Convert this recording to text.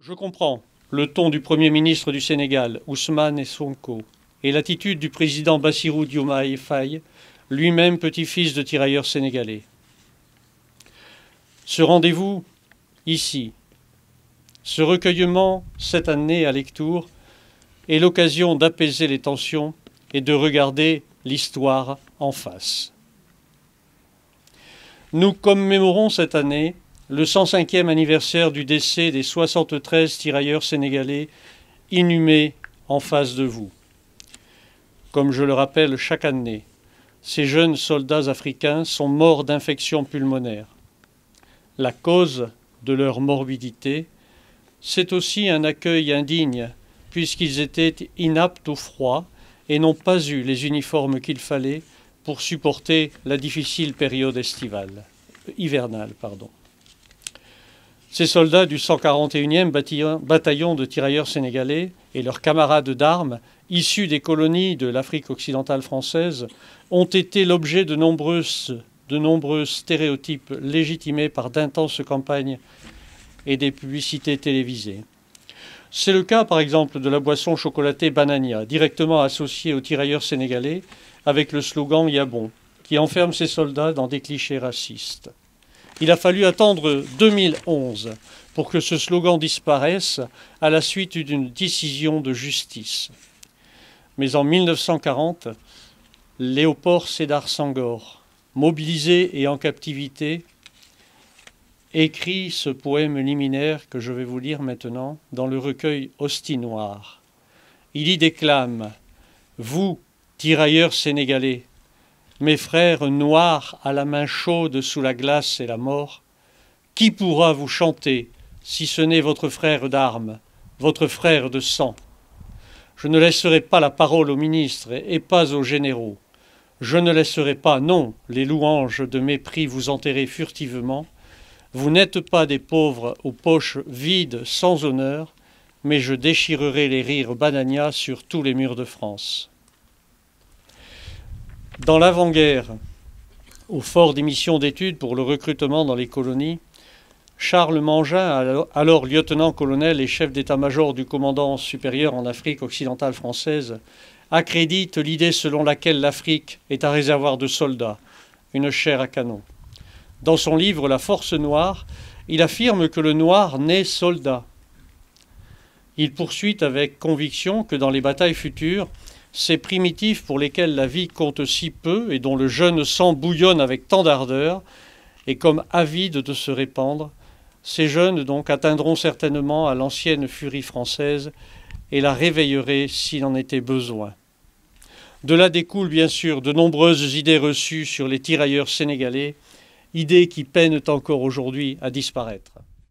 Je comprends le ton du Premier ministre du Sénégal, Ousmane Sonko, et l'attitude du président Bassirou Diomaye Faye, lui-même petit-fils de tirailleurs sénégalais. Ce rendez-vous, ici, ce recueillement cette année à Lectoure, est l'occasion d'apaiser les tensions et de regarder l'histoire en face. Nous commémorons cette année le 105e anniversaire du décès des 73 tirailleurs sénégalais inhumés en face de vous. Comme je le rappelle chaque année, ces jeunes soldats africains sont morts d'infections pulmonaires. La cause de leur morbidité, c'est aussi un accueil indigne, puisqu'ils étaient inaptes au froid et n'ont pas eu les uniformes qu'il fallait pour supporter la difficile période hivernale. Ces soldats du 141e bataillon de tirailleurs sénégalais et leurs camarades d'armes, issus des colonies de l'Afrique occidentale française, ont été l'objet de nombreux stéréotypes légitimés par d'intenses campagnes et des publicités télévisées. C'est le cas, par exemple, de la boisson chocolatée Banania, directement associée aux tirailleurs sénégalais, avec le slogan « Yabon », qui enferme ces soldats dans des clichés racistes. Il a fallu attendre 2011 pour que ce slogan disparaisse à la suite d'une décision de justice. Mais en 1940, Léopold Sédar Senghor, mobilisé et en captivité, écrit ce poème liminaire que je vais vous lire maintenant dans le recueil Hostie Noire. Il y déclame « Vous, tirailleurs sénégalais, mes frères noirs à la main chaude sous la glace et la mort, qui pourra vous chanter si ce n'est votre frère d'armes, votre frère de sang? Je ne laisserai pas la parole aux ministres et pas aux généraux. Je ne laisserai pas, non, les louanges de mépris vous enterrer furtivement. Vous n'êtes pas des pauvres aux poches vides sans honneur, mais je déchirerai les rires Banania sur tous les murs de France. » Dans l'avant-guerre, au fort des missions d'études pour le recrutement dans les colonies, Charles Mangin, alors lieutenant-colonel et chef d'état-major du commandant supérieur en Afrique occidentale française, accrédite l'idée selon laquelle l'Afrique est un réservoir de soldats, une chair à canon. Dans son livre « La force noire », il affirme que le noir naît soldat. Il poursuit avec conviction que dans les batailles futures, ces primitifs pour lesquels la vie compte si peu et dont le jeune sang bouillonne avec tant d'ardeur, et comme avides de se répandre, ces jeunes donc atteindront certainement à l'ancienne furie française et la réveilleraient s'il en était besoin. De là découlent bien sûr de nombreuses idées reçues sur les tirailleurs sénégalais, idées qui peinent encore aujourd'hui à disparaître.